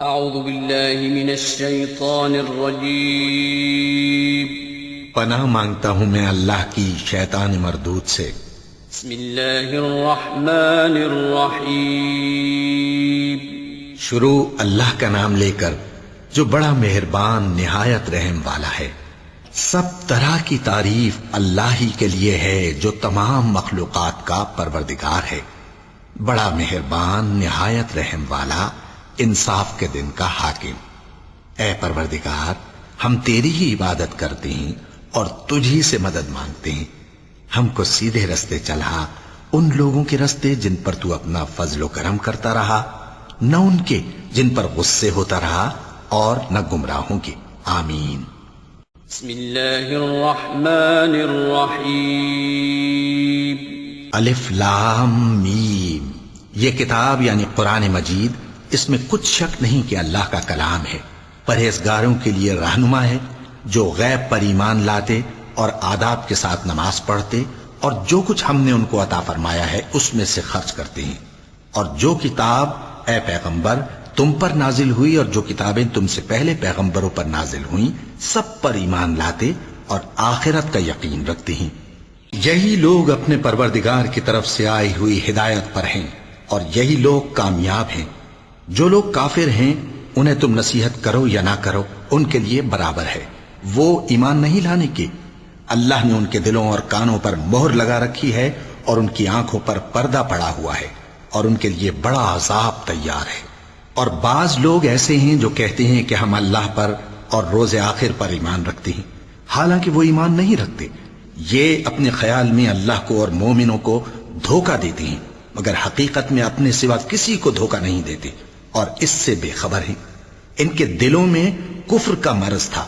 اعوذ باللہ من الشیطان الرجیم پناہ مانگتا ہوں میں اللہ کی شیطان مردود سے۔ بسم اللہ الرحمن الرحیم شروع اللہ کا نام لے کر جو بڑا مہربان نہایت رحم والا ہے۔ سب طرح کی تعریف اللہ ہی کے لیے ہے جو تمام مخلوقات کا پروردگار ہے، بڑا مہربان نہایت رحم والا، انصاف کے دن کا حاکم۔ اے پروردگار، ہم تیری ہی عبادت کرتے ہیں اور تجھی سے مدد مانگتے ہیں۔ ہم کو سیدھے رستے چلا، ان لوگوں کے رستے جن پر تو اپنا فضل و کرم کرتا رہا، نہ ان کے جن پر غصے ہوتا رہا اور نہ گمراہوں کے۔ آمین۔ بسم اللہ الرحمن الرحیم الف لام میم۔ یہ کتاب یعنی قرآن مجید، اس میں کچھ شک نہیں کہ اللہ کا کلام ہے، پرہیزگاروں کے لیے رہنما ہے، جو غیب پر ایمان لاتے اور آداب کے ساتھ نماز پڑھتے اور جو کچھ ہم نے ان کو عطا فرمایا ہے اس میں سے خرچ کرتے ہیں، اور جو کتاب اے پیغمبر تم پر نازل ہوئی اور جو کتابیں تم سے پہلے پیغمبروں پر نازل ہوئیں سب پر ایمان لاتے اور آخرت کا یقین رکھتے ہیں۔ یہی لوگ اپنے پروردگار کی طرف سے آئی ہوئی ہدایت پر ہیں اور یہی لوگ کامیاب ہیں۔ جو لوگ کافر ہیں انہیں تم نصیحت کرو یا نہ کرو ان کے لیے برابر ہے، وہ ایمان نہیں لانے کے۔ اللہ نے ان کے دلوں اور کانوں پر مہر لگا رکھی ہے اور ان کی آنکھوں پر پردہ پڑا ہوا ہے اور ان کے لیے بڑا عذاب تیار ہے۔ اور بعض لوگ ایسے ہیں جو کہتے ہیں کہ ہم اللہ پر اور روز آخر پر ایمان رکھتے ہیں، حالانکہ وہ ایمان نہیں رکھتے۔ یہ اپنے خیال میں اللہ کو اور مومنوں کو دھوکہ دیتے ہیں، مگر حقیقت میں اپنے سوا کسی کو دھوکہ نہیں دیتے اور اس سے بے خبر ہیں۔ ان کے دلوں میں کفر کا مرض تھا،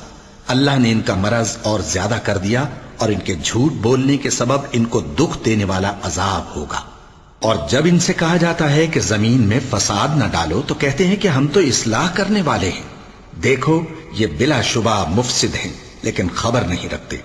اللہ نے ان کا مرض اور زیادہ کر دیا اور ان کے جھوٹ بولنے کے سبب ان کو دکھ دینے والا عذاب ہوگا۔ اور جب ان سے کہا جاتا ہے کہ زمین میں فساد نہ ڈالو تو کہتے ہیں کہ ہم تو اصلاح کرنے والے ہیں۔ دیکھو یہ بلا شبہ مفسد ہیں لیکن خبر نہیں رکھتے۔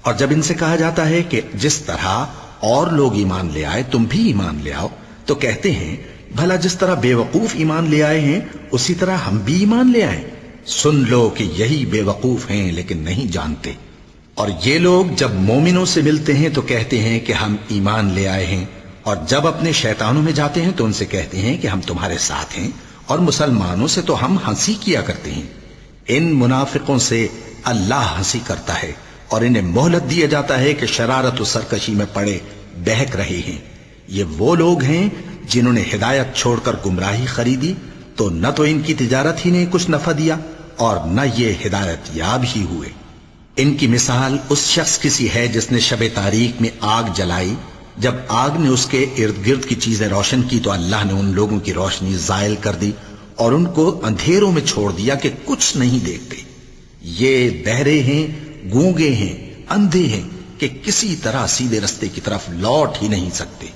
اور جب ان سے کہا جاتا ہے کہ جس طرح اور لوگ ایمان لے آئے تم بھی ایمان لے آؤ تو کہتے ہیں بھلا جس طرح بے وقوف ایمان لے آئے ہیں اسی طرح ہم بھی ایمان لے آئیں۔ سن لو کہ یہی بے وقوف ہیں لیکن نہیں جانتے۔ اور یہ لوگ جب مومنوں سے ملتے ہیں تو کہتے ہیں کہ ہم ایمان لے آئے ہیں، اور جب اپنے شیطانوں میں جاتے ہیں تو ان سے کہتے ہیں کہ ہم تمہارے ساتھ ہیں، اور مسلمانوں سے تو ہم ہنسی کیا کرتے ہیں۔ ان منافقوں سے اللہ ہنسی کرتا ہے اور انہیں مہلت دیا جاتا ہے کہ شرارت و سرکشی میں پڑے بہک رہے ہیں۔ یہ وہ لوگ ہیں جنہوں نے ہدایت چھوڑ کر گمراہی خریدی، تو نہ تو ان کی تجارت ہی نے کچھ نفع دیا اور نہ یہ ہدایت یاب ہی ہوئے۔ ان کی مثال اس شخص کی سی ہے جس نے شب تاریک میں آگ جلائی، جب آگ نے اس کے ارد گرد کی چیزیں روشن کی تو اللہ نے ان لوگوں کی روشنی زائل کر دی اور ان کو اندھیروں میں چھوڑ دیا کہ کچھ نہیں دیکھتے۔ یہ بہرے ہیں، گونگے ہیں، اندھے ہیں کہ کسی طرح سیدھے رستے کی طرف لوٹ ہی نہیں سکتے۔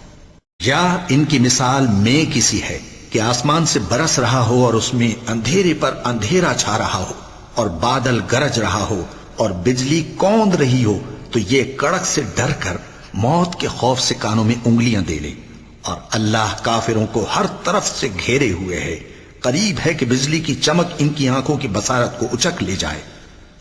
یا ان کی مثال میں کسی ہے کہ آسمان سے برس رہا ہو اور اس میں اندھیرے پر اندھیرا چھا رہا ہو اور بادل گرج رہا ہو اور بجلی کوند رہی ہو تو یہ کڑک سے ڈر کر موت کے خوف سے کانوں میں انگلیاں دے لے۔ اور اللہ کافروں کو ہر طرف سے گھیرے ہوئے ہے، قریب ہے کہ بجلی کی چمک ان کی آنکھوں کی بصارت کو اچک لے جائے۔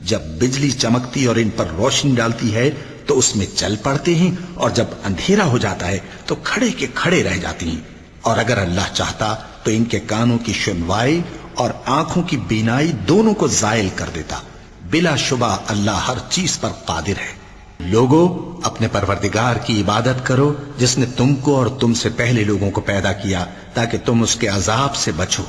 جب بجلی چمکتی اور ان پر روشنی ڈالتی ہے تو اس میں چل پڑتے ہیں، اور جب اندھیرا ہو جاتا ہے تو کھڑے کے کھڑے رہ جاتے ہیں۔ اور اگر اللہ چاہتا تو ان کے کانوں کی سنوائی اور آنکھوں کی بینائی دونوں کو زائل کر دیتا۔ بلا شبہ اللہ ہر چیز پر قادر ہے۔ لوگوں، اپنے پروردگار کی عبادت کرو جس نے تم کو اور تم سے پہلے لوگوں کو پیدا کیا تاکہ تم اس کے عذاب سے بچو،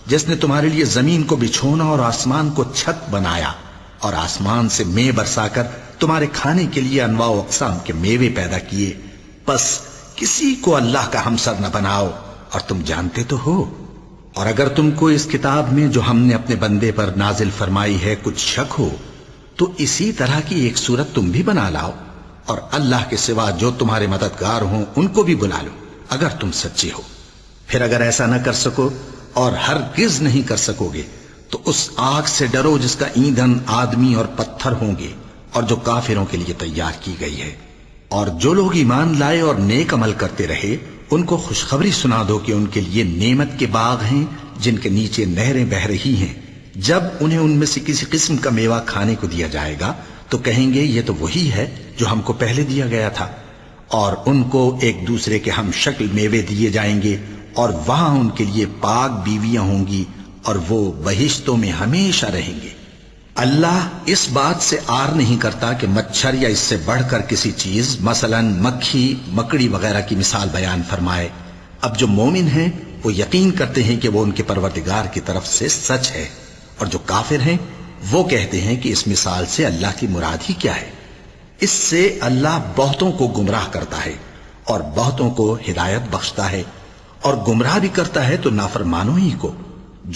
جس نے تمہارے لیے زمین کو بچھونا اور آسمان کو چھت بنایا اور آسمان سے مے برسا کر تمہارے کھانے کے لیے انواع و اقسام کے میوے پیدا کیے۔ بس کسی کو اللہ کا ہمسر نہ بناؤ، اور تم جانتے تو ہو۔ اور اگر تم کو اس کتاب میں جو ہم نے اپنے بندے پر نازل فرمائی ہے کچھ شک ہو تو اسی طرح کی ایک صورت تم بھی بنا لاؤ، اور اللہ کے سوا جو تمہارے مددگار ہوں ان کو بھی بلا لو اگر تم سچے ہو۔ پھر اگر ایسا نہ کر سکو اور ہرگز نہیں کر سکو گے تو اس آگ سے ڈرو جس کا ایندھن آدمی اور پتھر ہوں گے اور جو کافروں کے لیے تیار کی گئی ہے۔ اور جو لوگ ایمان لائے اور نیک عمل کرتے رہے ان کو خوشخبری سنا دو کہ ان کے لیے نعمت کے باغ ہیں جن کے نیچے نہریں بہ رہی ہیں، جب انہیں ان میں سے کسی قسم کا میوہ کھانے کو دیا جائے گا تو کہیں گے یہ تو وہی ہے جو ہم کو پہلے دیا گیا تھا، اور ان کو ایک دوسرے کے ہم شکل میوے دیے جائیں گے، اور وہاں ان کے لیے پاک بیویاں ہوں گی، اور وہ بہشتوں میں ہمیشہ رہیں گے۔ اللہ اس بات سے آر نہیں کرتا کہ مچھر یا اس سے بڑھ کر کسی چیز مثلا مکھی، مکڑی وغیرہ کی مثال بیان فرمائے۔ اب جو مومن ہیں وہ یقین کرتے ہیں کہ وہ ان کے پروردگار کی طرف سے سچ ہے، اور جو کافر ہیں وہ کہتے ہیں کہ اس مثال سے اللہ کی مراد ہی کیا ہے۔ اس سے اللہ بہتوں کو گمراہ کرتا ہے اور بہتوں کو ہدایت بخشتا ہے، اور گمراہ بھی کرتا ہے تو نافرمانوں ہی کو،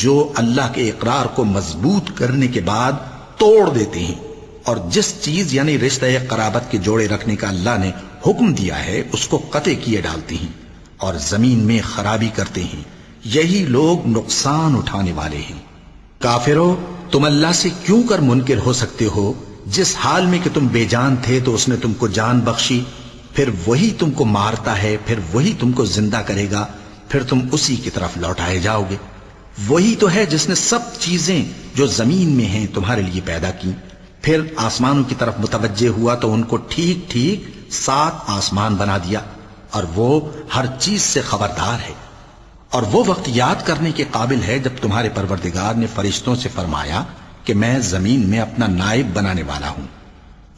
جو اللہ کے اقرار کو مضبوط کرنے کے بعد توڑ دیتے ہیں، اور جس چیز یعنی رشتہ قرابت کے جوڑے رکھنے کا اللہ نے حکم دیا ہے اس کو قطع کیے ڈالتے ہیں، اور زمین میں خرابی کرتے ہیں۔ یہی لوگ نقصان اٹھانے والے ہیں۔ کافرو، تم اللہ سے کیوں کر منکر ہو سکتے ہو؟ جس حال میں کہ تم بے جان تھے تو اس نے تم کو جان بخشی، پھر وہی تم کو مارتا ہے، پھر وہی تم کو زندہ کرے گا، پھر تم اسی کی طرف لوٹائے جاؤ گے۔ وہی تو ہے جس نے سب چیزیں جو زمین میں ہیں تمہارے لیے پیدا کی، پھر آسمانوں کی طرف متوجہ ہوا تو ان کو ٹھیک ٹھیک 7 آسمان بنا دیا، اور وہ ہر چیز سے خبردار ہے۔ اور وہ وقت یاد کرنے کے قابل ہے جب تمہارے پروردگار نے فرشتوں سے فرمایا کہ میں زمین میں اپنا نائب بنانے والا ہوں۔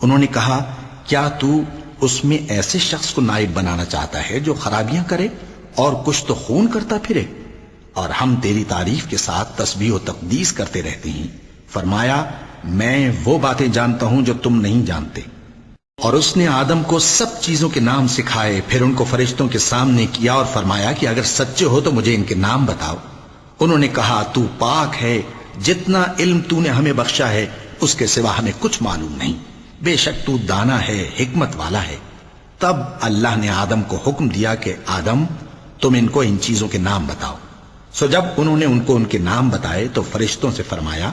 انہوں نے کہا، کیا تو اس میں ایسے شخص کو نائب بنانا چاہتا ہے جو خرابیاں کرے اور کچھ تو خون کرتا پھرے؟ اور ہم تیری تعریف کے ساتھ تسبیح و تقدیس کرتے رہتے ہیں۔ فرمایا، میں وہ باتیں جانتا ہوں جو تم نہیں جانتے۔ اور اس نے آدم کو سب چیزوں کے نام سکھائے، پھر ان کو فرشتوں کے سامنے کیا اور فرمایا کہ اگر سچے ہو تو مجھے ان کے نام بتاؤ۔ انہوں نے کہا، تو پاک ہے، جتنا علم تو نے ہمیں بخشا ہے اس کے سوا ہمیں کچھ معلوم نہیں، بے شک تو دانا ہے، حکمت والا ہے۔ تب اللہ نے آدم کو حکم دیا کہ آدم، تم ان کو ان چیزوں کے نام بتاؤ۔ سو جب انہوں نے ان کو ان کے نام بتائے تو فرشتوں سے فرمایا،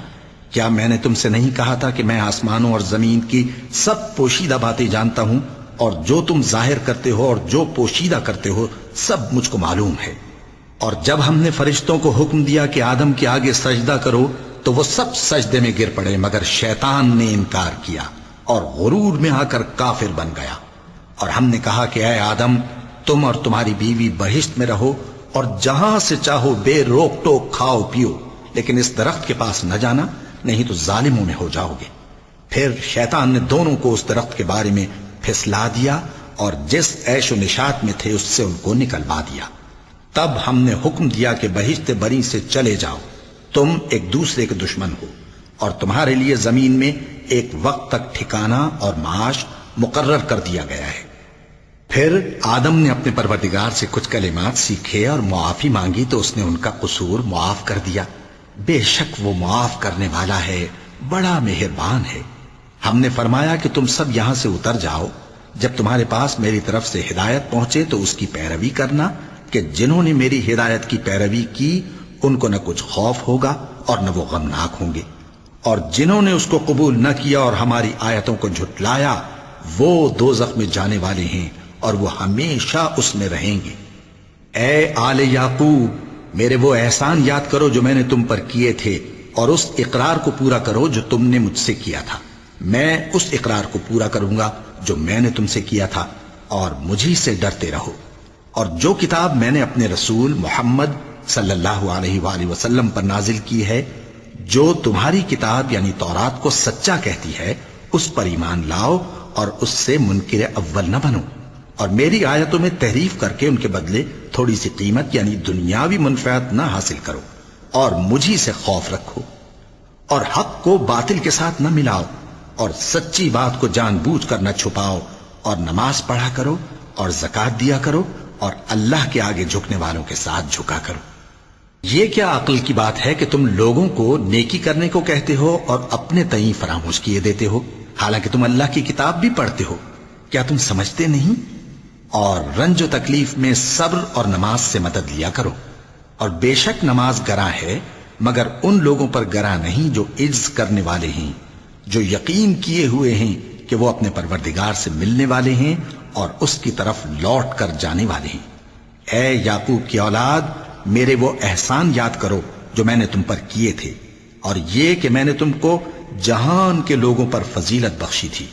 کیا میں نے تم سے نہیں کہا تھا کہ میں آسمانوں اور زمین کی سب پوشیدہ باتیں جانتا ہوں، اور جو تم ظاہر کرتے ہو اور جو پوشیدہ کرتے ہو سب مجھ کو معلوم ہے۔ اور جب ہم نے فرشتوں کو حکم دیا کہ آدم کے آگے سجدہ کرو تو وہ سب سجدے میں گر پڑے، مگر شیطان نے انکار کیا اور غرور میں آ کر کافر بن گیا۔ اور ہم نے کہا کہ اے آدم، تم اور تمہاری بیوی بہشت میں رہو، اور جہاں سے چاہو بے روک ٹوک کھاؤ پیو، لیکن اس درخت کے پاس نہ جانا، نہیں تو ظالموں میں ہو جاؤ گے۔ پھر شیطان نے دونوں کو اس درخت کے بارے میں پھسلا دیا، اور جس عیش و نشاط میں تھے اس سے ان کو نکلوا دیا۔ تب ہم نے حکم دیا کہ بہشت بری سے چلے جاؤ، تم ایک دوسرے کے دشمن ہو، اور تمہارے لیے زمین میں ایک وقت تک ٹھکانہ اور معاش مقرر کر دیا گیا ہے۔ پھر آدم نے اپنے پروردگار سے کچھ کلمات سیکھے اور معافی مانگی تو اس نے ان کا قصور معاف کر دیا۔ بے شک وہ معاف کرنے والا ہے، بڑا مہربان ہے۔ ہم نے فرمایا کہ تم سب یہاں سے اتر جاؤ، جب تمہارے پاس میری طرف سے ہدایت پہنچے تو اس کی پیروی کرنا، کہ جنہوں نے میری ہدایت کی پیروی کی ان کو نہ کچھ خوف ہوگا اور نہ وہ غمناک ہوں گے، اور جنہوں نے اس کو قبول نہ کیا اور ہماری آیتوں کو جھٹلایا وہ دوزخ میں جانے والے ہیں اور وہ ہمیشہ اس میں رہیں گے۔ اے آل یعقوب، میرے وہ احسان یاد کرو جو میں نے تم پر کیے تھے، اور اس اقرار کو پورا کرو جو تم نے مجھ سے کیا تھا۔ میں اس اقرار کو پورا کروں گا جو میں نے تم سے کیا تھا، اور مجھی سے ڈرتے رہو۔ اور جو کتاب میں نے اپنے رسول محمد صلی اللہ علیہ وآلہ وسلم پر نازل کی ہے، جو تمہاری کتاب یعنی تورات کو سچا کہتی ہے، اس پر ایمان لاؤ اور اس سے منکر اول نہ بنو، اور میری آیتوں میں تحریف کر کے ان کے بدلے تھوڑی سی قیمت یعنی دنیاوی منفعت نہ حاصل کرو، اور مجھی سے خوف رکھو، اور حق کو باطل کے ساتھ نہ ملاؤ، اور سچی بات کو جان بوجھ کر نہ چھپاؤ، اور نماز پڑھا کرو اور زکوٰۃ دیا کرو، اور اللہ کے آگے جھکنے والوں کے ساتھ جھکا کرو۔ یہ کیا عقل کی بات ہے کہ تم لوگوں کو نیکی کرنے کو کہتے ہو اور اپنے تئیں فراموش کیے دیتے ہو، حالانکہ تم اللہ کی کتاب بھی پڑھتے ہو؟ کیا تم سمجھتے نہیں؟ اور رنج و تکلیف میں صبر اور نماز سے مدد لیا کرو، اور بے شک نماز گراں ہے، مگر ان لوگوں پر گراں نہیں جو عجز کرنے والے ہیں، جو یقین کیے ہوئے ہیں کہ وہ اپنے پروردگار سے ملنے والے ہیں اور اس کی طرف لوٹ کر جانے والے ہیں۔ اے یعقوب کی اولاد، میرے وہ احسان یاد کرو جو میں نے تم پر کیے تھے، اور یہ کہ میں نے تم کو جہان کے لوگوں پر فضیلت بخشی تھی۔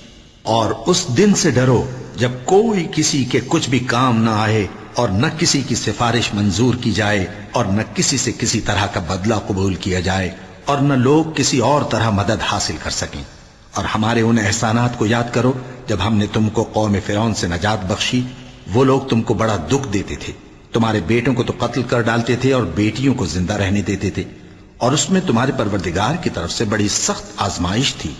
اور اس دن سے ڈرو جب کوئی کسی کے کچھ بھی کام نہ آئے، اور نہ کسی کی سفارش منظور کی جائے، اور نہ کسی سے کسی طرح کا بدلہ قبول کیا جائے، اور نہ لوگ کسی اور طرح مدد حاصل کر سکیں۔ اور ہمارے ان احسانات کو یاد کرو جب ہم نے تم کو قوم فرعون سے نجات بخشی۔ وہ لوگ تم کو بڑا دکھ دیتے تھے، تمہارے بیٹوں کو تو قتل کر ڈالتے تھے اور بیٹیوں کو زندہ رہنے دیتے تھے، اور اس میں تمہارے پروردگار کی طرف سے بڑی سخت آزمائش تھی۔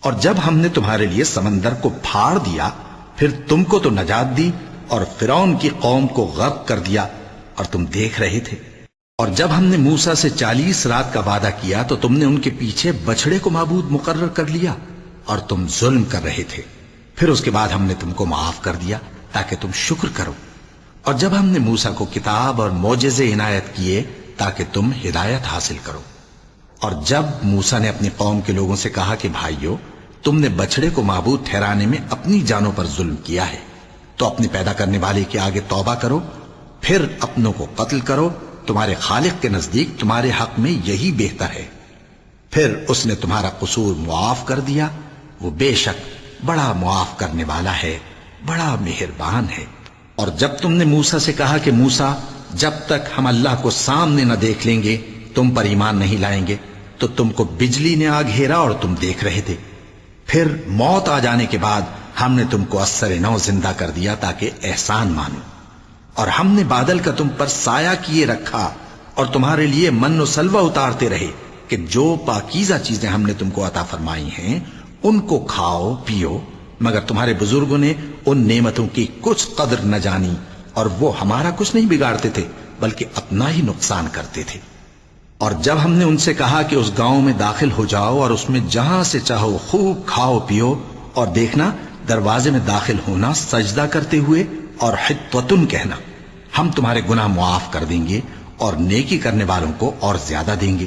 اور جب ہم نے تمہارے لیے سمندر کو پھاڑ دیا، پھر تم کو تو نجات دی اور فرعون کی قوم کو غرق کر دیا، اور تم دیکھ رہے تھے۔ اور جب ہم نے موسیٰ سے 40 رات کا وعدہ کیا تو تم نے ان کے پیچھے بچڑے کو معبود مقرر کر لیا، اور تم ظلم کر رہے تھے۔ پھر اس کے بعد ہم نے تم کو معاف کر دیا تاکہ تم شکر کرو۔ اور جب ہم نے موسیٰ کو کتاب اور معجزے عنایت کیے تاکہ تم ہدایت حاصل کرو۔ اور جب موسیٰ نے اپنی قوم کے لوگوں سے کہا کہ بھائیو، تم نے بچڑے کو معبود ٹھہرانے میں اپنی جانوں پر ظلم کیا ہے، تو اپنے پیدا کرنے والے کے آگے توبہ کرو، پھر اپنوں کو قتل کرو، تمہارے خالق کے نزدیک تمہارے حق میں یہی بہتر ہے۔ پھر اس نے تمہارا قصور معاف کر دیا، وہ بے شک بڑا معاف کرنے والا ہے، بڑا مہربان ہے۔ اور جب تم نے موسیٰ سے کہا کہ موسیٰ، جب تک ہم اللہ کو سامنے نہ دیکھ لیں گے تم پر ایمان نہیں لائیں گے، تو تم کو بجلی نے آ گھیرا اور تم دیکھ رہے تھے۔ پھر موت آ جانے کے بعد ہم نے تم کو اثر نو زندہ کر دیا تاکہ احسان مانو۔ اور ہم نے بادل کا تم پر سایہ کیے رکھا اور تمہارے لیے من و سلوہ اتارتے رہے کہ جو پاکیزہ چیزیں ہم نے تم کو عطا فرمائی ہیں ان کو کھاؤ پیو، مگر تمہارے بزرگوں نے ان نعمتوں کی کچھ قدر نہ جانی، اور وہ ہمارا کچھ نہیں بگاڑتے تھے بلکہ اپنا ہی نقصان کرتے تھے۔ اور جب ہم نے ان سے کہا کہ اس گاؤں میں داخل ہو جاؤ اور اس میں جہاں سے چاہو خوب کھاؤ پیو، اور دیکھنا دروازے میں داخل ہونا سجدہ کرتے ہوئے اور حطوتن کہنا، ہم تمہارے گناہ معاف کر دیں گے اور نیکی کرنے والوں کو اور زیادہ دیں گے۔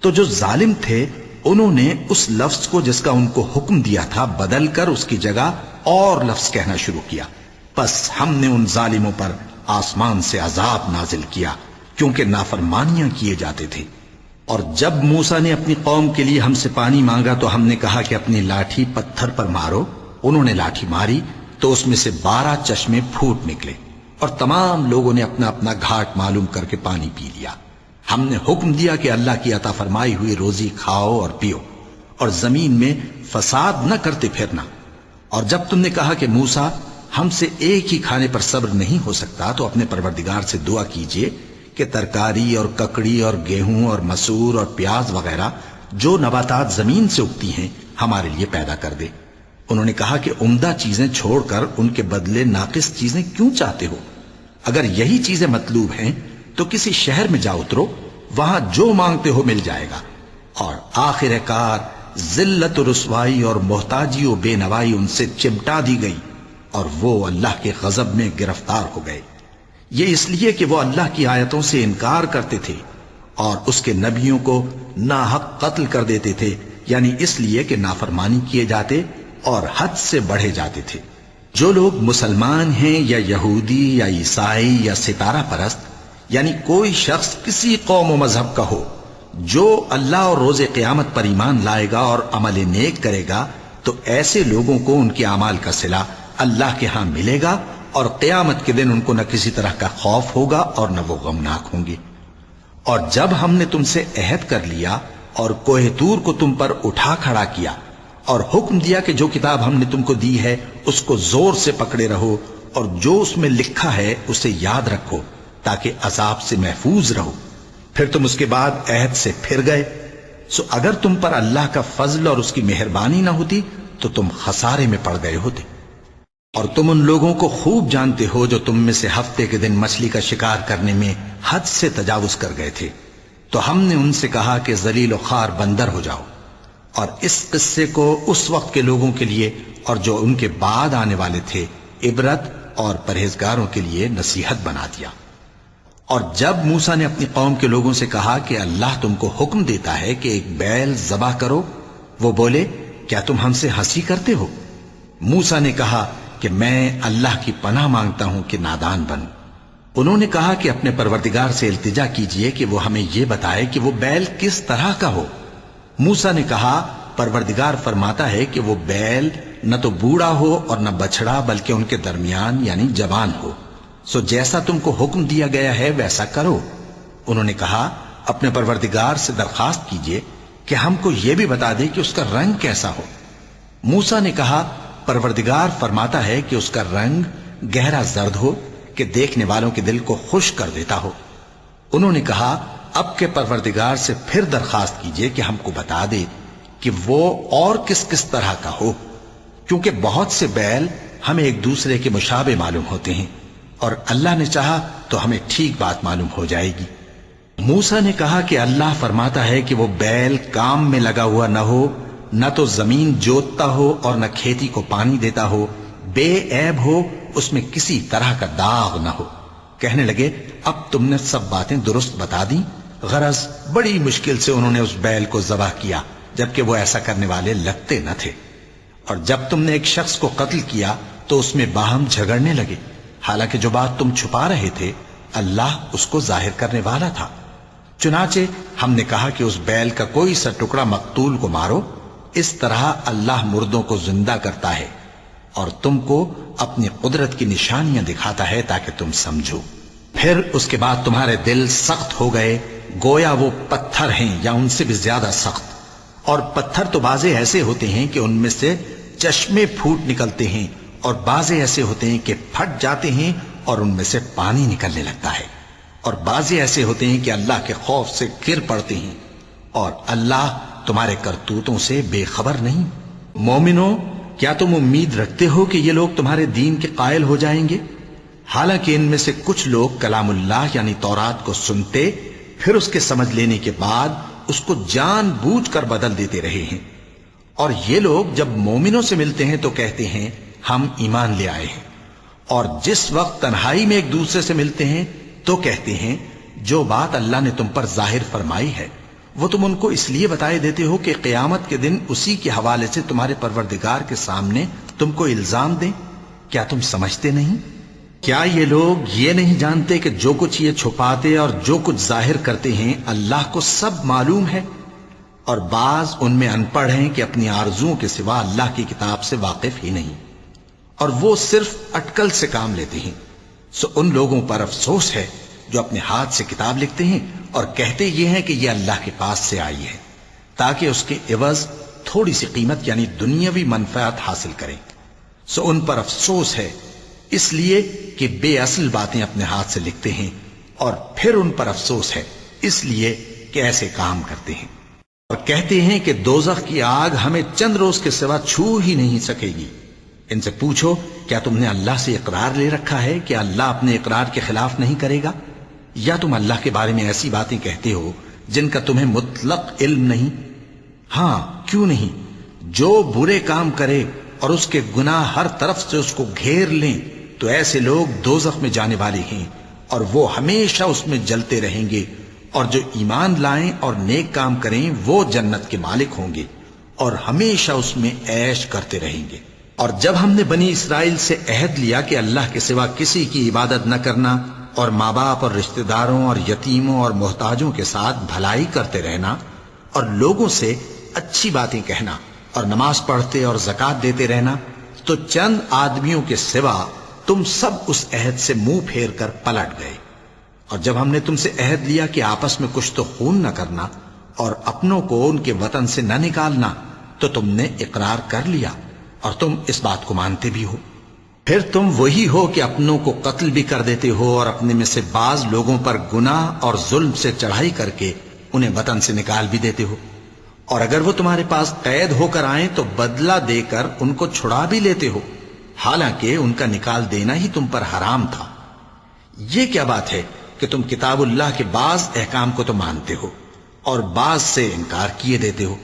تو جو ظالم تھے انہوں نے اس لفظ کو جس کا ان کو حکم دیا تھا بدل کر اس کی جگہ اور لفظ کہنا شروع کیا، پس ہم نے ان ظالموں پر آسمان سے عذاب نازل کیا کیونکہ نافرمانیاں کیے جاتے تھے۔ اور جب موسیٰ نے اپنی قوم کے لیے ہم سے پانی مانگا تو ہم نے کہا کہ اپنی لاٹھی پتھر پر مارو۔ انہوں نے لاٹھی ماری تو اس میں سے 12 چشمے پھوٹ نکلے، اور تمام لوگوں نے اپنا اپنا گھاٹ معلوم کر کے پانی پی لیا۔ ہم نے حکم دیا کہ اللہ کی عطا فرمائی ہوئی روزی کھاؤ اور پیو، اور زمین میں فساد نہ کرتے پھرنا۔ اور جب تم نے کہا کہ موسیٰ، ہم سے ایک ہی کھانے پر صبر نہیں ہو سکتا، تو اپنے پروردگار سے دعا کیجئے کہ ترکاری اور ککڑی اور گیہوں اور مسور اور پیاز وغیرہ جو نباتات زمین سے اگتی ہیں ہمارے لیے پیدا کر دے۔ انہوں نے کہا کہ عمدہ چیزیں چھوڑ کر ان کے بدلے ناقص چیزیں کیوں چاہتے ہو؟ اگر یہی چیزیں مطلوب ہیں تو کسی شہر میں جا اترو، وہاں جو مانگتے ہو مل جائے گا۔ اور آخر کار ذلت و رسوائی اور محتاجی و بے نوائی ان سے چمٹا دی گئی، اور وہ اللہ کے غضب میں گرفتار ہو گئے۔ یہ اس لیے کہ وہ اللہ کی آیتوں سے انکار کرتے تھے اور اس کے نبیوں کو ناحق قتل کر دیتے تھے، یعنی اس لیے کہ نافرمانی کیے جاتے اور حد سے بڑھے جاتے تھے۔ جو لوگ مسلمان ہیں یا یہودی یا عیسائی یا ستارہ پرست، یعنی کوئی شخص کسی قوم و مذہب کا ہو، جو اللہ اور روز قیامت پر ایمان لائے گا اور عمل نیک کرے گا، تو ایسے لوگوں کو ان کے اعمال کا صلہ اللہ کے ہاں ملے گا، اور قیامت کے دن ان کو نہ کسی طرح کا خوف ہوگا اور نہ وہ غمناک ہوں گے۔ اور جب ہم نے تم سے عہد کر لیا اور کوہ طور کو تم پر اٹھا کھڑا کیا اور حکم دیا کہ جو کتاب ہم نے تم کو دی ہے اس کو زور سے پکڑے رہو، اور جو اس میں لکھا ہے اسے یاد رکھو تاکہ عذاب سے محفوظ رہو، پھر تم اس کے بعد عہد سے پھر گئے، سو اگر تم پر اللہ کا فضل اور اس کی مہربانی نہ ہوتی تو تم خسارے میں پڑ گئے ہوتے۔ اور تم ان لوگوں کو خوب جانتے ہو جو تم میں سے ہفتے کے دن مچھلی کا شکار کرنے میں حد سے تجاوز کر گئے تھے، تو ہم نے ان سے کہا کہ ذلیل و خوار بندر ہو جاؤ، اور اس قصے کو اس وقت کے لوگوں کے لیے اور جو ان کے بعد آنے والے تھے عبرت اور پرہیزگاروں کے لیے نصیحت بنا دیا۔ اور جب موسیٰ نے اپنی قوم کے لوگوں سے کہا کہ اللہ تم کو حکم دیتا ہے کہ ایک بیل ذبح کرو، وہ بولے کیا تم ہم سے ہنسی کرتے ہو؟ موسیٰ نے کہا کہ میں اللہ کی پناہ مانگتا ہوں کہ نادان بنوں۔ انہوں نے کہا کہ اپنے پروردگار سے التجا کیجئے کہ وہ ہمیں یہ بتائے کہ وہ بیل کس طرح کا ہو۔ موسیٰ نے کہا پروردگار فرماتا ہے کہ وہ بیل نہ تو بوڑھا ہو اور نہ بچڑا بلکہ ان کے درمیان یعنی جوان ہو، سو جیسا تم کو حکم دیا گیا ہے ویسا کرو۔ انہوں نے کہا اپنے پروردگار سے درخواست کیجئے کہ ہم کو یہ بھی بتا دے کہ اس کا رنگ کیسا ہو۔ موسیٰ نے کہا پروردگار فرماتا ہے کہ اس کا رنگ گہرا زرد ہو کہ دیکھنے والوں کے دل کو خوش کر دیتا ہو۔ انہوں نے کہا اب کے پروردگار سے پھر درخواست کیجئے کہ ہم کو بتا دے کہ وہ اور کس کس طرح کا ہو، کیونکہ بہت سے بیل ہمیں ایک دوسرے کے مشابہ معلوم ہوتے ہیں، اور اللہ نے چاہا تو ہمیں ٹھیک بات معلوم ہو جائے گی۔ موسیٰ نے کہا کہ اللہ فرماتا ہے کہ وہ بیل کام میں لگا ہوا نہ ہو، نہ تو زمین جوتتا ہو اور نہ کھیتی کو پانی دیتا ہو، بے عیب ہو، اس میں کسی طرح کا داغ نہ ہو۔ کہنے لگے اب تم نے سب باتیں درست بتا دیں۔ غرض بڑی مشکل سے انہوں نے اس بیل کو ذبح کیا، جبکہ وہ ایسا کرنے والے لگتے نہ تھے۔ اور جب تم نے ایک شخص کو قتل کیا تو اس میں باہم جھگڑنے لگے، حالانکہ جو بات تم چھپا رہے تھے اللہ اس کو ظاہر کرنے والا تھا۔ چنانچہ ہم نے کہا کہ اس بیل کا کوئی سا ٹکڑا مقتول کو مارو، اس طرح اللہ مردوں کو زندہ کرتا ہے اور تم کو اپنی قدرت کی نشانیاں دکھاتا ہے تاکہ تم سمجھو۔ پھر اس کے بعد تمہارے دل سخت ہو گئے، گویا وہ پتھر ہیں یا ان سے بھی زیادہ سخت۔ اور پتھر تو بعضے ایسے ہوتے ہیں کہ ان میں سے چشمے پھوٹ نکلتے ہیں، اور بعضے ایسے ہوتے ہیں کہ پھٹ جاتے ہیں اور ان میں سے پانی نکلنے لگتا ہے، اور بعضے ایسے ہوتے ہیں کہ اللہ کے خوف سے گر پڑتے ہیں، اور اللہ تمہارے کرتوتوں سے بے خبر نہیں۔ مومنو، کیا تم امید رکھتے ہو کہ یہ لوگ تمہارے دین کے قائل ہو جائیں گے؟ حالانکہ ان میں سے کچھ لوگ کلام اللہ یعنی تورات کو سنتے، پھر اس کے سمجھ لینے کے بعد اس کو جان بوجھ کر بدل دیتے رہے ہیں۔ اور یہ لوگ جب مومنوں سے ملتے ہیں تو کہتے ہیں ہم ایمان لے آئے ہیں، اور جس وقت تنہائی میں ایک دوسرے سے ملتے ہیں تو کہتے ہیں جو بات اللہ نے تم پر ظاہر فرمائی ہے وہ تم ان کو اس لیے بتائے دیتے ہو کہ قیامت کے دن اسی کے حوالے سے تمہارے پروردگار کے سامنے تم کو الزام دیں۔ کیا تم سمجھتے نہیں؟ کیا یہ لوگ یہ نہیں جانتے کہ جو کچھ یہ چھپاتے اور جو کچھ ظاہر کرتے ہیں اللہ کو سب معلوم ہے؟ اور بعض ان میں ان پڑھ ہیں کہ اپنی آرزوؤں کے سوا اللہ کی کتاب سے واقف ہی نہیں، اور وہ صرف اٹکل سے کام لیتے ہیں۔ سو ان لوگوں پر افسوس ہے جو اپنے ہاتھ سے کتاب لکھتے ہیں اور کہتے یہ ہیں کہ یہ اللہ کے پاس سے آئی ہے، تاکہ اس کے عوض تھوڑی سی قیمت یعنی دنیاوی منفعت حاصل کریں۔ سو ان پر افسوس ہے اس لیے کہ بے اصل باتیں اپنے ہاتھ سے لکھتے ہیں، اور پھر ان پر افسوس ہے اس لیے کہ ایسے کام کرتے ہیں، اور کہتے ہیں کہ دوزخ کی آگ ہمیں چند روز کے سوا چھو ہی نہیں سکے گی۔ ان سے پوچھو کیا تم نے اللہ سے اقرار لے رکھا ہے کہ اللہ اپنے اقرار کے خلاف نہیں کرے گا؟ یا تم اللہ کے بارے میں ایسی باتیں کہتے ہو جن کا تمہیں مطلق علم نہیں؟ ہاں کیوں نہیں، جو برے کام کرے اور اس کے گناہ ہر طرف سے اس کو گھیر لیں تو ایسے لوگ دوزخ میں جانے والے ہیں، اور وہ ہمیشہ اس میں جلتے رہیں گے، اور جو ایمان لائیں اور نیک کام کریں وہ جنت کے مالک ہوں گے اور ہمیشہ اس میں عیش کرتے رہیں گے۔ اور جب ہم نے بنی اسرائیل سے عہد لیا کہ اللہ کے سوا کسی کی عبادت نہ کرنا، اور ماں باپ اور رشتہ داروں اور یتیموں اور محتاجوں کے ساتھ بھلائی کرتے رہنا، اور لوگوں سے اچھی باتیں کہنا، اور نماز پڑھتے اور زکوٰۃ دیتے رہنا، تو چند آدمیوں کے سوا تم سب اس عہد سے منہ پھیر کر پلٹ گئے۔ اور جب ہم نے تم سے عہد لیا کہ آپس میں کچھ تو خون نہ کرنا اور اپنوں کو ان کے وطن سے نہ نکالنا، تو تم نے اقرار کر لیا اور تم اس بات کو مانتے بھی ہو۔ پھر تم وہی ہو کہ اپنوں کو قتل بھی کر دیتے ہو، اور اپنے میں سے بعض لوگوں پر گناہ اور ظلم سے چڑھائی کر کے انہیں وطن سے نکال بھی دیتے ہو، اور اگر وہ تمہارے پاس قید ہو کر آئیں تو بدلہ دے کر ان کو چھڑا بھی لیتے ہو، حالانکہ ان کا نکال دینا ہی تم پر حرام تھا۔ یہ کیا بات ہے کہ تم کتاب اللہ کے بعض احکام کو تو مانتے ہو اور بعض سے انکار کیے دیتے ہو؟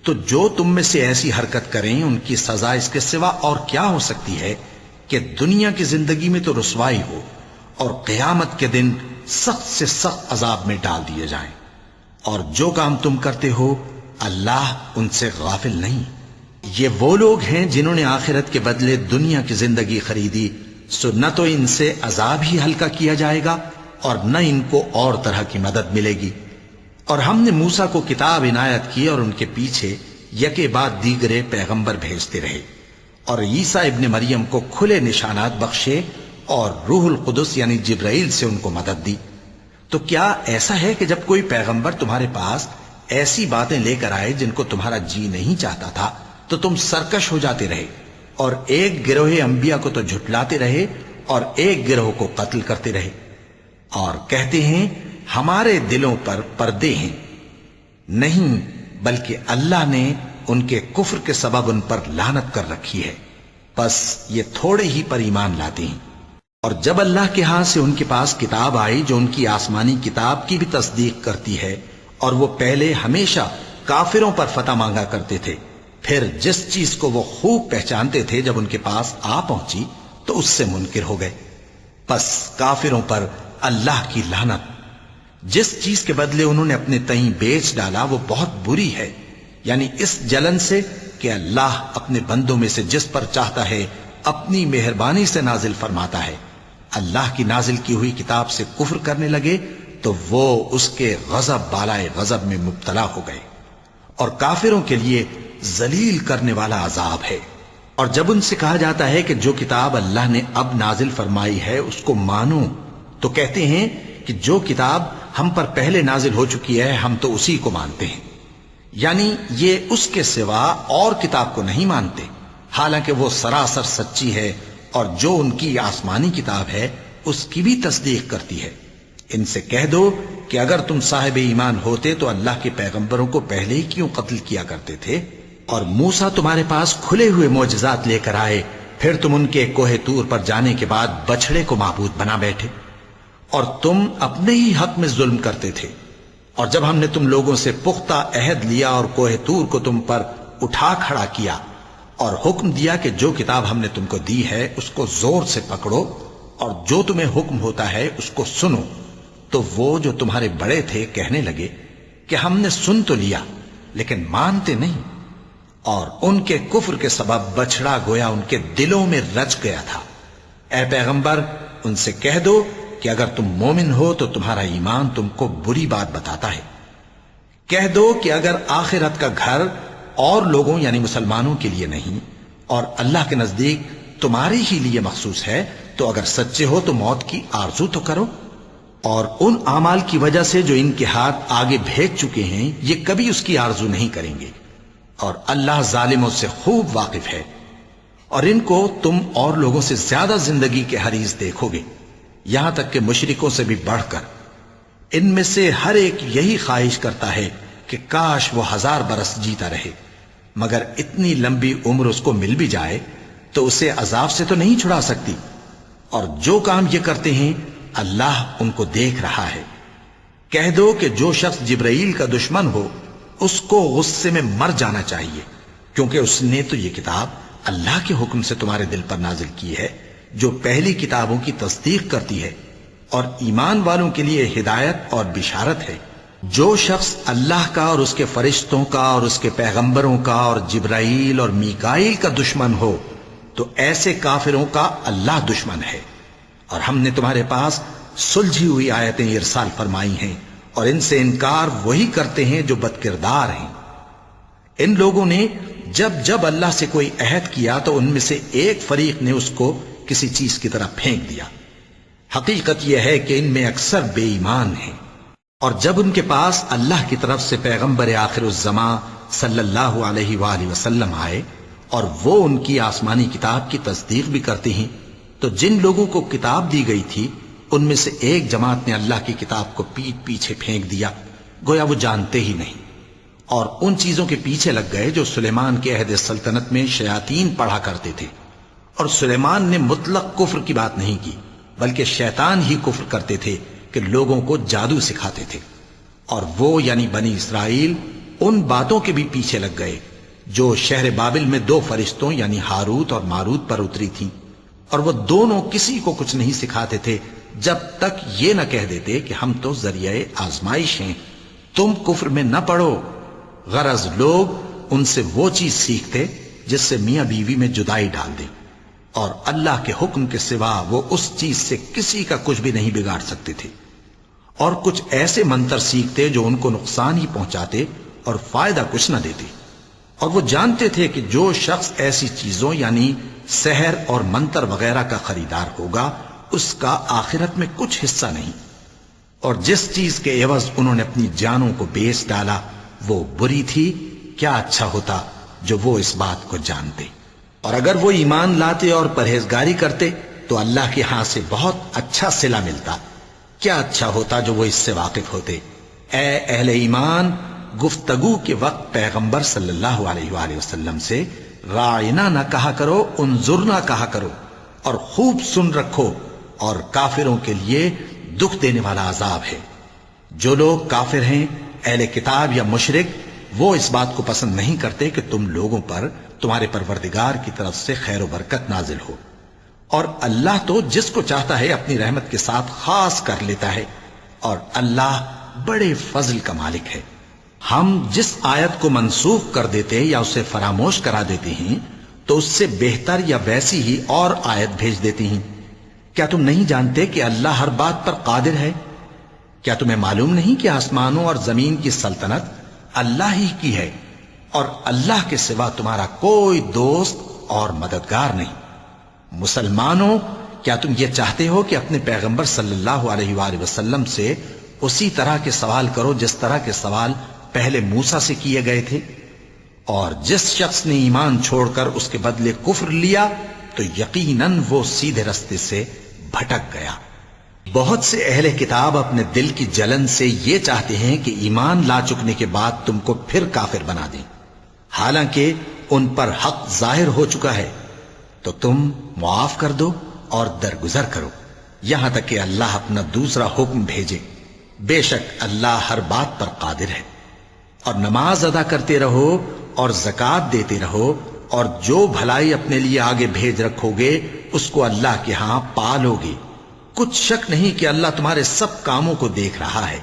تو جو تم میں سے ایسی حرکت کریں ان کی سزا اس کے سوا اور کیا ہو سکتی ہے کہ دنیا کی زندگی میں تو رسوائی ہو اور قیامت کے دن سخت سے سخت عذاب میں ڈال دیے جائیں۔ اور جو کام تم کرتے ہو اللہ ان سے غافل نہیں۔ یہ وہ لوگ ہیں جنہوں نے آخرت کے بدلے دنیا کی زندگی خریدی سو نہ تو ان سے عذاب ہی ہلکا کیا جائے گا اور نہ ان کو اور طرح کی مدد ملے گی۔ اور ہم نے موسیٰ کو کتاب عنایت کی اور ان کے پیچھے یکے بعد دیگرے پیغمبر بھیجتے رہے، اور عیسیٰ ابن مریم کو کھلے نشانات بخشے اور روح القدس یعنی جبرائیل سے ان کو مدد دی۔ تو کیا ایسا ہے کہ جب کوئی پیغمبر تمہارے پاس ایسی باتیں لے کر آئے جن کو تمہارا جی نہیں چاہتا تھا تو تم سرکش ہو جاتے رہے، اور ایک گروہ انبیاء کو تو جھٹلاتے رہے اور ایک گروہ کو قتل کرتے رہے، اور کہتے ہیں ہمارے دلوں پر پردے ہیں؟ نہیں، بلکہ اللہ نے ان کے کفر کے سبب ان پر لعنت کر رکھی ہے، پس یہ تھوڑے ہی پر ایمان لاتے ہیں۔ اور جب اللہ کے ہاں سے ان کے پاس کتاب آئی جو ان کی آسمانی کتاب کی بھی تصدیق کرتی ہے، اور وہ پہلے ہمیشہ کافروں پر فتح مانگا کرتے تھے، پھر جس چیز کو وہ خوب پہچانتے تھے جب ان کے پاس آ پہنچی تو اس سے منکر ہو گئے، پس کافروں پر اللہ کی لعنت۔ جس چیز کے بدلے انہوں نے اپنے تئیں بیچ ڈالا وہ بہت بری ہے، یعنی اس جلن سے کہ اللہ اپنے بندوں میں سے جس پر چاہتا ہے اپنی مہربانی سے نازل فرماتا ہے۔ اللہ کی نازل کی ہوئی کتاب سے کفر کرنے لگے تو وہ اس کے غضب بالائے غضب میں مبتلا ہو گئے، اور کافروں کے لیے ذلیل کرنے والا عذاب ہے۔ اور جب ان سے کہا جاتا ہے کہ جو کتاب اللہ نے اب نازل فرمائی ہے اس کو مانو، تو کہتے ہیں کہ جو کتاب ہم پر پہلے نازل ہو چکی ہے ہم تو اسی کو مانتے ہیں، یعنی یہ اس کے سوا اور کتاب کو نہیں مانتے، حالانکہ وہ سراسر سچی ہے اور جو ان کی آسمانی کتاب ہے اس کی بھی تصدیق کرتی ہے۔ ان سے کہہ دو کہ اگر تم صاحب ایمان ہوتے تو اللہ کے پیغمبروں کو پہلے ہی کیوں قتل کیا کرتے تھے؟ اور موسیٰ تمہارے پاس کھلے ہوئے معجزات لے کر آئے، پھر تم ان کے کوہ طور پر جانے کے بعد بچڑے کو معبود بنا بیٹھے، اور تم اپنے ہی حق میں ظلم کرتے تھے۔ اور جب ہم نے تم لوگوں سے پختہ عہد لیا اور کوہ طور کو تم پر اٹھا کھڑا کیا اور حکم دیا کہ جو کتاب ہم نے تم کو دی ہے اس کو زور سے پکڑو اور جو تمہیں حکم ہوتا ہے اس کو سنو، تو وہ جو تمہارے بڑے تھے کہنے لگے کہ ہم نے سن تو لیا لیکن مانتے نہیں، اور ان کے کفر کے سبب بچڑا گویا ان کے دلوں میں رچ گیا تھا۔ اے پیغمبر ان سے کہہ دو کہ اگر تم مومن ہو تو تمہارا ایمان تم کو بری بات بتاتا ہے۔ کہہ دو کہ اگر آخرت کا گھر اور لوگوں یعنی مسلمانوں کے لیے نہیں اور اللہ کے نزدیک تمہارے ہی لیے مخصوص ہے تو اگر سچے ہو تو موت کی آرزو تو کرو، اور ان اعمال کی وجہ سے جو ان کے ہاتھ آگے بھیج چکے ہیں یہ کبھی اس کی آرزو نہیں کریں گے، اور اللہ ظالموں سے خوب واقف ہے۔ اور ان کو تم اور لوگوں سے زیادہ زندگی کے حریص دیکھو گے، یہاں تک کہ مشرکوں سے بھی بڑھ کر۔ ان میں سے ہر ایک یہی خواہش کرتا ہے کہ کاش وہ 1000 برس جیتا رہے، مگر اتنی لمبی عمر اس کو مل بھی جائے تو اسے عذاب سے تو نہیں چھڑا سکتی، اور جو کام یہ کرتے ہیں اللہ ان کو دیکھ رہا ہے۔ کہہ دو کہ جو شخص جبرائیل کا دشمن ہو اس کو غصے میں مر جانا چاہیے، کیونکہ اس نے تو یہ کتاب اللہ کے حکم سے تمہارے دل پر نازل کی ہے جو پہلی کتابوں کی تصدیق کرتی ہے، اور ایمان والوں کے لیے ہدایت اور بشارت ہے۔ جو شخص اللہ کا اور اس کے فرشتوں کا اور اس کے پیغمبروں کا اور جبرائیل اور میکائیل کا دشمن ہو تو ایسے کافروں کا اللہ دشمن ہے۔ اور ہم نے تمہارے پاس سلجھی ہوئی آیتیں ارسال فرمائی ہیں، اور ان سے انکار وہی کرتے ہیں جو بد کردار ہیں۔ ان لوگوں نے جب جب اللہ سے کوئی عہد کیا تو ان میں سے ایک فریق نے اس کو کسی چیز کی طرح پھینک دیا۔ حقیقت یہ ہے کہ ان میں اکثر بے ایمان ہیں، اور جب ان کے پاس اللہ کی طرف سے پیغمبر آخر الزمان صلی اللہ علیہ وآلہ وسلم آئے اور وہ ان کی آسمانی کتاب کی تصدیق بھی کرتے ہیں، تو جن لوگوں کو کتاب دی گئی تھی ان میں سے ایک جماعت نے اللہ کی کتاب کو پیٹ پیچھے پھینک دیا، گویا وہ جانتے ہی نہیں، اور ان چیزوں کے پیچھے لگ گئے جو سلیمان کے عہد سلطنت میں شیاطین پڑھا کرتے تھے۔ اور سلیمان نے مطلق کفر کی بات نہیں کی، بلکہ شیطان ہی کفر کرتے تھے کہ لوگوں کو جادو سکھاتے تھے، اور وہ یعنی بنی اسرائیل ان باتوں کے بھی پیچھے لگ گئے جو شہر بابل میں 2 فرشتوں یعنی ہاروت اور ماروت پر اتری تھی، اور وہ دونوں کسی کو کچھ نہیں سکھاتے تھے جب تک یہ نہ کہہ دیتے کہ ہم تو ذریعہ آزمائش ہیں، تم کفر میں نہ پڑو۔ غرض لوگ ان سے وہ چیز سیکھتے جس سے میاں بیوی میں جدائی ڈال دیں، اور اللہ کے حکم کے سوا وہ اس چیز سے کسی کا کچھ بھی نہیں بگاڑ سکتے تھے، اور کچھ ایسے منتر سیکھتے جو ان کو نقصان ہی پہنچاتے اور فائدہ کچھ نہ دیتے، اور وہ جانتے تھے کہ جو شخص ایسی چیزوں یعنی سحر اور منتر وغیرہ کا خریدار ہوگا اس کا آخرت میں کچھ حصہ نہیں، اور جس چیز کے عوض انہوں نے اپنی جانوں کو بیچ ڈالا وہ بری تھی، کیا اچھا ہوتا جو وہ اس بات کو جانتے، اور اگر وہ ایمان لاتے اور پرہیزگاری کرتے تو اللہ کے ہاں سے بہت اچھا صلہ ملتا، کیا اچھا ہوتا جو وہ اس سے واقف ہوتے۔ اے اہل ایمان، گفتگو کے وقت پیغمبر صلی اللہ علیہ وآلہ وسلم سے راعنا نہ کہا کرو، انظرنا کہا کرو، اور خوب سن رکھو، اور کافروں کے لیے دکھ دینے والا عذاب ہے۔ جو لوگ کافر ہیں، اہل کتاب یا مشرک، وہ اس بات کو پسند نہیں کرتے کہ تم لوگوں پر تمہارے پروردگار کی طرف سے خیر و برکت نازل ہو، اور اللہ تو جس کو چاہتا ہے اپنی رحمت کے ساتھ خاص کر لیتا ہے، اور اللہ بڑے فضل کا مالک ہے۔ ہم جس آیت کو منسوخ کر دیتے یا اسے فراموش کرا دیتے ہیں تو اس سے بہتر یا ویسی ہی اور آیت بھیج دیتے ہیں۔ کیا تم نہیں جانتے کہ اللہ ہر بات پر قادر ہے؟ کیا تمہیں معلوم نہیں کہ آسمانوں اور زمین کی سلطنت اللہ ہی کی ہے، اور اللہ کے سوا تمہارا کوئی دوست اور مددگار نہیں؟ مسلمانوں، کیا تم یہ چاہتے ہو کہ اپنے پیغمبر صلی اللہ علیہ وآلہ وسلم سے اسی طرح کے سوال کرو جس طرح کے سوال پہلے موسیٰ سے کیے گئے تھے؟ اور جس شخص نے ایمان چھوڑ کر اس کے بدلے کفر لیا تو یقیناً وہ سیدھے رستے سے بھٹک گیا۔ بہت سے اہل کتاب اپنے دل کی جلن سے یہ چاہتے ہیں کہ ایمان لا چکنے کے بعد تم کو پھر کافر بنا دیں، حالانکہ ان پر حق ظاہر ہو چکا ہے، تو تم معاف کر دو اور درگزر کرو یہاں تک کہ اللہ اپنا دوسرا حکم بھیجے۔ بے شک اللہ ہر بات پر قادر ہے۔ اور نماز ادا کرتے رہو اور زکوٰۃ دیتے رہو، اور جو بھلائی اپنے لیے آگے بھیج رکھو گے اس کو اللہ کے ہاں پالو گے۔ کچھ شک نہیں کہ اللہ تمہارے سب کاموں کو دیکھ رہا ہے۔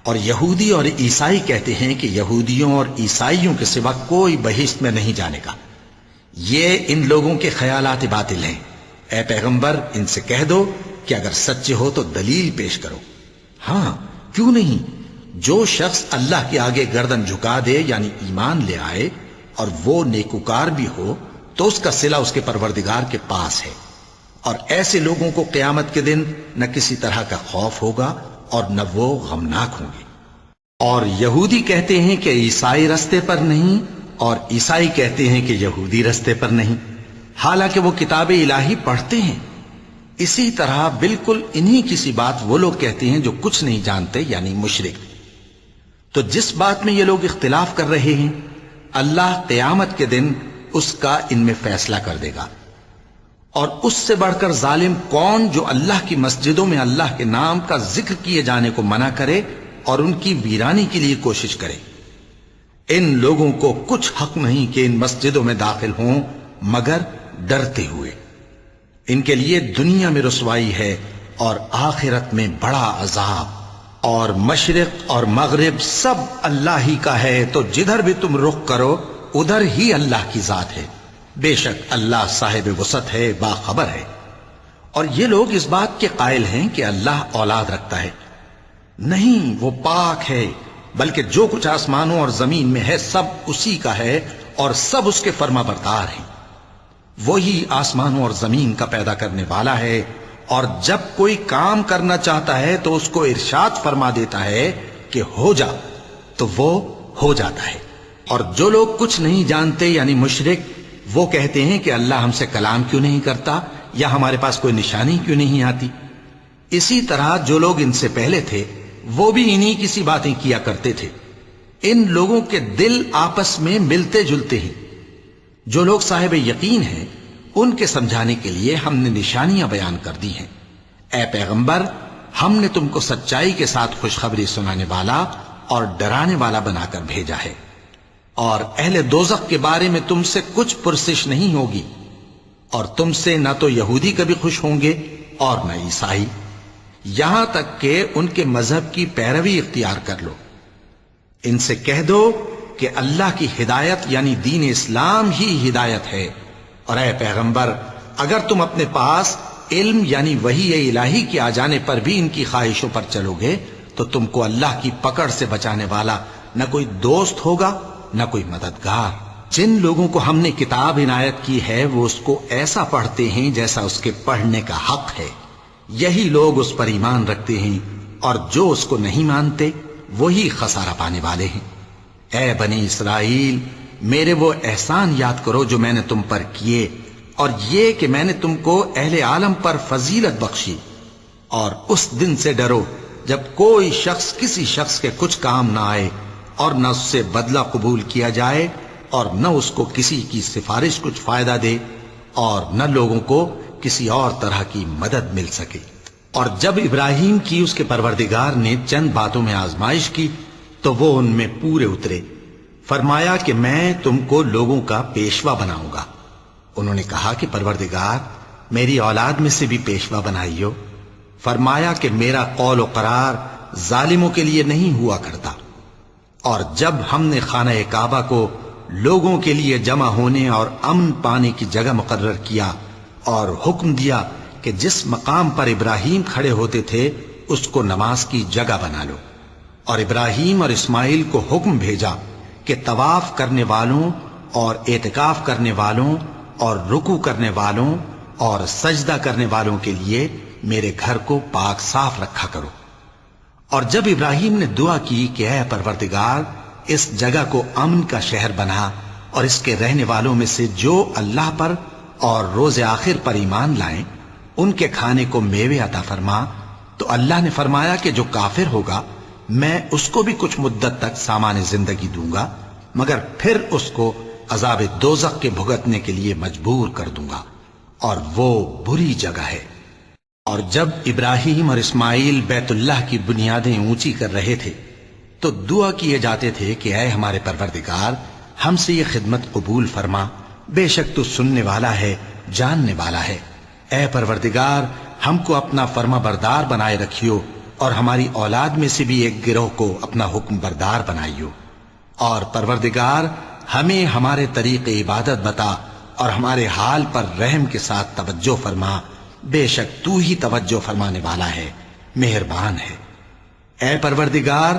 اور یہودی اور عیسائی کہتے ہیں کہ یہودیوں اور عیسائیوں کے سوا کوئی بہشت میں نہیں جانے گا۔ یہ ان لوگوں کے خیالات باطل ہیں۔ اے پیغمبر، ان سے کہہ دو کہ اگر سچے ہو تو دلیل پیش کرو۔ ہاں، کیوں نہیں؟ جو شخص اللہ کے آگے گردن جھکا دے یعنی ایمان لے آئے اور وہ نیکوکار بھی ہو تو اس کا صلہ اس کے پروردگار کے پاس ہے، اور ایسے لوگوں کو قیامت کے دن نہ کسی طرح کا خوف ہوگا اور نہ وہ غمناک ہوں گے۔ اور یہودی کہتے ہیں کہ عیسائی رستے پر نہیں، اور عیسائی کہتے ہیں کہ یہودی رستے پر نہیں، حالانکہ وہ کتاب الہی پڑھتے ہیں۔ اسی طرح بالکل انہی کسی بات وہ لوگ کہتے ہیں جو کچھ نہیں جانتے یعنی مشرک۔ تو جس بات میں یہ لوگ اختلاف کر رہے ہیں اللہ قیامت کے دن اس کا ان میں فیصلہ کر دے گا۔ اور اس سے بڑھ کر ظالم کون جو اللہ کی مسجدوں میں اللہ کے نام کا ذکر کیے جانے کو منع کرے اور ان کی ویرانی کے لیے کوشش کرے۔ ان لوگوں کو کچھ حق نہیں کہ ان مسجدوں میں داخل ہوں مگر ڈرتے ہوئے۔ ان کے لیے دنیا میں رسوائی ہے اور آخرت میں بڑا عذاب۔ اور مشرق اور مغرب سب اللہ ہی کا ہے، تو جدھر بھی تم رخ کرو ادھر ہی اللہ کی ذات ہے۔ بے شک اللہ صاحب وسعت ہے، باخبر ہے۔ اور یہ لوگ اس بات کے قائل ہیں کہ اللہ اولاد رکھتا ہے۔ نہیں، وہ پاک ہے، بلکہ جو کچھ آسمانوں اور زمین میں ہے سب اسی کا ہے، اور سب اس کے فرما بردار ہیں۔ وہی آسمانوں اور زمین کا پیدا کرنے والا ہے، اور جب کوئی کام کرنا چاہتا ہے تو اس کو ارشاد فرما دیتا ہے کہ ہو جا، تو وہ ہو جاتا ہے۔ اور جو لوگ کچھ نہیں جانتے یعنی مشرک، وہ کہتے ہیں کہ اللہ ہم سے کلام کیوں نہیں کرتا، یا ہمارے پاس کوئی نشانی کیوں نہیں آتی۔ اسی طرح جو لوگ ان سے پہلے تھے وہ بھی انہی کسی باتیں کیا کرتے تھے۔ ان لوگوں کے دل آپس میں ملتے جلتے ہیں۔ جو لوگ صاحب یقین ہیں ان کے سمجھانے کے لیے ہم نے نشانیاں بیان کر دی ہیں۔ اے پیغمبر، ہم نے تم کو سچائی کے ساتھ خوشخبری سنانے والا اور ڈرانے والا بنا کر بھیجا ہے، اور اہل دوزخ کے بارے میں تم سے کچھ پرسش نہیں ہوگی، اور تم سے نہ تو یہودی کبھی خوش ہوں گے اور نہ عیسائی، یہاں تک کہ ان کے مذہب کی پیروی اختیار کر لو۔ ان سے کہہ دو کہ اللہ کی ہدایت یعنی دین اسلام ہی ہدایت ہے، اور اے پیغمبر اگر تم اپنے پاس علم یعنی وحی الہی کے آ جانے پر بھی ان کی خواہشوں پر چلو گے تو تم کو اللہ کی پکڑ سے بچانے والا نہ کوئی دوست ہوگا نہ کوئی مددگار۔ جن لوگوں کو ہم نے کتاب عنایت کی ہے وہ اس کو ایسا پڑھتے ہیں جیسا اس کے پڑھنے کا حق ہے، یہی لوگ اس پر ایمان رکھتے ہیں، اور جو اس کو نہیں مانتے وہی خسارہ پانے والے ہیں۔ اے بنی اسرائیل، میرے وہ احسان یاد کرو جو میں نے تم پر کیے، اور یہ کہ میں نے تم کو اہل عالم پر فضیلت بخشی، اور اس دن سے ڈرو جب کوئی شخص کسی شخص کے کچھ کام نہ آئے اور نہ اس سے بدلہ قبول کیا جائے اور نہ اس کو کسی کی سفارش کچھ فائدہ دے اور نہ لوگوں کو کسی اور طرح کی مدد مل سکے۔ اور جب ابراہیم کی اس کے پروردگار نے چند باتوں میں آزمائش کی تو وہ ان میں پورے اترے۔ فرمایا کہ میں تم کو لوگوں کا پیشوا بناؤں گا۔ انہوں نے کہا کہ پروردگار، میری اولاد میں سے بھی پیشوا بنائیو۔ فرمایا کہ میرا قول و قرار ظالموں کے لیے نہیں ہوا کرتا۔ اور جب ہم نے خانہ کعبہ کو لوگوں کے لیے جمع ہونے اور امن پانے کی جگہ مقرر کیا اور حکم دیا کہ جس مقام پر ابراہیم کھڑے ہوتے تھے اس کو نماز کی جگہ بنا لو، اور ابراہیم اور اسماعیل کو حکم بھیجا کہ طواف کرنے والوں اور اعتکاف کرنے والوں اور رکوع کرنے والوں اور سجدہ کرنے والوں کے لیے میرے گھر کو پاک صاف رکھا کرو۔ اور جب ابراہیم نے دعا کی کہ اے پروردگار، اس جگہ کو امن کا شہر بنا اور اس کے رہنے والوں میں سے جو اللہ پر اور روز آخر پر ایمان لائیں ان کے کھانے کو میوے عطا فرما، تو اللہ نے فرمایا کہ جو کافر ہوگا میں اس کو بھی کچھ مدت تک سامان زندگی دوں گا، مگر پھر اس کو عذاب دوزخ کے بھگتنے کے لیے مجبور کر دوں گا، اور وہ بری جگہ ہے۔ اور جب ابراہیم اور اسماعیل بیت اللہ کی بنیادیں اونچی کر رہے تھے تو دعا کیے جاتے تھے کہ اے ہمارے پروردگار، ہم سے یہ خدمت قبول فرما، بے شک تو سننے والا ہے، جاننے والا ہے۔ اے پروردگار، ہم کو اپنا فرما بردار بنائے رکھیو، اور ہماری اولاد میں سے بھی ایک گروہ کو اپنا حکم بردار بنائیو۔ اور پروردگار، ہمیں ہمارے طریق عبادت بتا اور ہمارے حال پر رحم کے ساتھ توجہ فرما، بے شک تو ہی توجہ فرمانے والا ہے، مہربان ہے۔ اے پروردگار،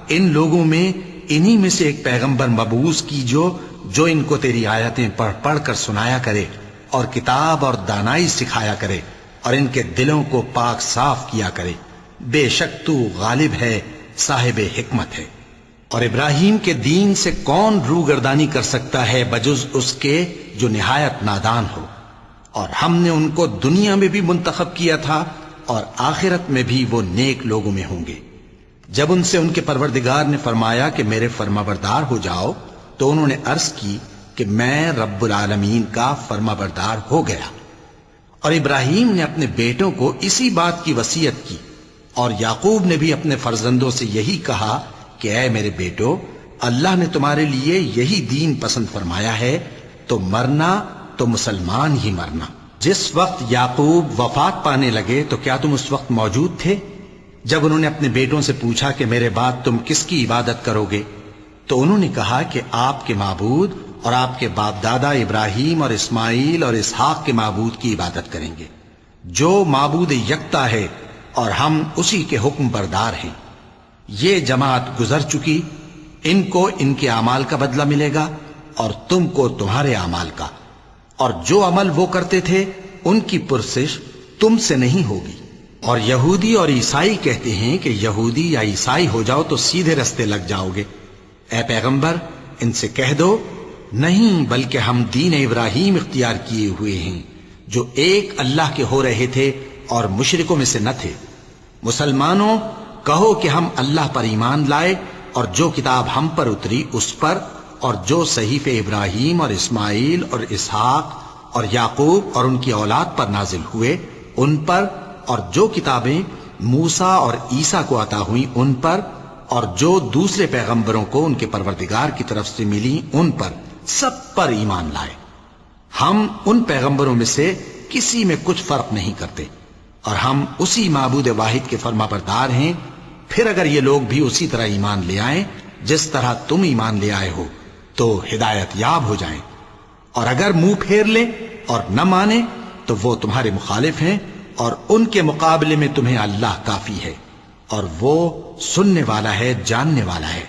ان لوگوں میں انہی میں سے ایک پیغمبر مبعوث کیجو جو ان کو تیری آیتیں پڑھ پڑھ کر سنایا کرے اور کتاب اور دانائی سکھایا کرے اور ان کے دلوں کو پاک صاف کیا کرے، بے شک تو غالب ہے، صاحب حکمت ہے۔ اور ابراہیم کے دین سے کون روگردانی کر سکتا ہے بجز اس کے جو نہایت نادان ہو، اور ہم نے ان کو دنیا میں بھی منتخب کیا تھا اور آخرت میں بھی وہ نیک لوگوں میں ہوں گے۔ جب ان سے ان کے پروردگار نے فرمایا کہ میرے فرمانبردار ہو جاؤ تو انہوں نے عرض کی کہ میں رب العالمین کا فرمانبردار ہو گیا۔ اور ابراہیم نے اپنے بیٹوں کو اسی بات کی وصیت کی، اور یعقوب نے بھی اپنے فرزندوں سے یہی کہا کہ اے میرے بیٹو، اللہ نے تمہارے لیے یہی دین پسند فرمایا ہے، تو مرنا تو مسلمان ہی مرنا۔ جس وقت یعقوب وفات پانے لگے تو کیا تم اس وقت موجود تھے جب انہوں نے اپنے بیٹوں سے پوچھا کہ میرے بعد تم کس کی عبادت کرو گے؟ تو انہوں نے کہا کہ آپ کے معبود اور آپ کے باپ دادا ابراہیم اور اسماعیل اور اسحاق کے معبود کی عبادت کریں گے، جو معبود یکتا ہے اور ہم اسی کے حکم بردار ہیں۔ یہ جماعت گزر چکی، ان کو ان کے اعمال کا بدلہ ملے گا اور تم کو تمہارے اعمال کا، اور جو عمل وہ کرتے تھے ان کی پرسش تم سے نہیں ہوگی۔ اور یہودی اور عیسائی کہتے ہیں کہ یہودی یا عیسائی ہو جاؤ تو سیدھے رستے لگ جاؤ گے۔ اے پیغمبر، ان سے کہہ دو نہیں، بلکہ ہم دین ابراہیم اختیار کیے ہوئے ہیں جو ایک اللہ کے ہو رہے تھے اور مشرکوں میں سے نہ تھے۔ مسلمانوں، کہو کہ ہم اللہ پر ایمان لائے اور جو کتاب ہم پر اتری اس پر، اور جو صحیفے ابراہیم اور اسماعیل اور اسحاق اور یعقوب اور ان کی اولاد پر نازل ہوئے ان پر، اور جو کتابیں موسیٰ اور عیسیٰ کو عطا ہوئیں ان پر، اور جو دوسرے پیغمبروں کو ان کے پروردگار کی طرف سے ملی ان پر، سب پر ایمان لائے۔ ہم ان پیغمبروں میں سے کسی میں کچھ فرق نہیں کرتے، اور ہم اسی معبود واحد کے فرما بردار ہیں۔ پھر اگر یہ لوگ بھی اسی طرح ایمان لے آئیں جس طرح تم ایمان لے آئے ہو تو ہدایت یاب ہو جائیں، اور اگر منہ پھیر لیں اور نہ مانیں تو وہ تمہارے مخالف ہیں، اور ان کے مقابلے میں تمہیں اللہ کافی ہے، اور وہ سننے والا ہے، جاننے والا ہے۔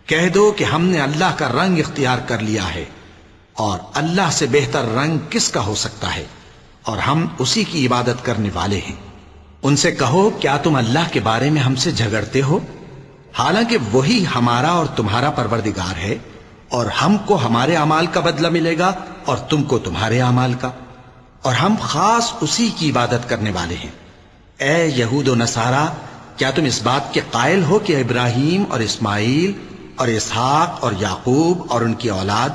کہہ دو کہ ہم نے اللہ کا رنگ اختیار کر لیا ہے، اور اللہ سے بہتر رنگ کس کا ہو سکتا ہے، اور ہم اسی کی عبادت کرنے والے ہیں۔ ان سے کہو کیا تم اللہ کے بارے میں ہم سے جھگڑتے ہو، حالانکہ وہی ہمارا اور تمہارا پروردگار ہے، اور ہم کو ہمارے اعمال کا بدلہ ملے گا اور تم کو تمہارے اعمال کا، اور ہم خاص اسی کی عبادت کرنے والے ہیں۔ اے یہود و نصارا، کیا تم اس بات کے قائل ہو کہ ابراہیم اور اسماعیل اور اسحاق اور یعقوب اور ان کی اولاد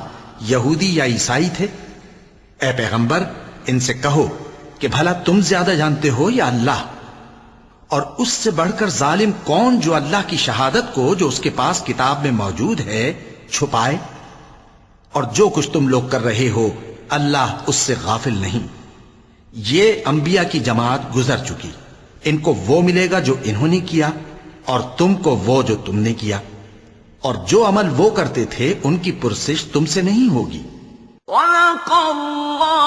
یہودی یا عیسائی تھے؟ اے پیغمبر، ان سے کہو کہ بھلا تم زیادہ جانتے ہو یا اللہ؟ اور اس سے بڑھ کر ظالم کون جو اللہ کی شہادت کو جو اس کے پاس کتاب میں موجود ہے چھپائے؟ اور جو کچھ تم لوگ کر رہے ہو اللہ اس سے غافل نہیں۔ یہ انبیاء کی جماعت گزر چکی، ان کو وہ ملے گا جو انہوں نے کیا، اور تم کو وہ جو تم نے کیا، اور جو عمل وہ کرتے تھے ان کی پرسش تم سے نہیں ہوگی۔ وَلَقَ اللَّهُ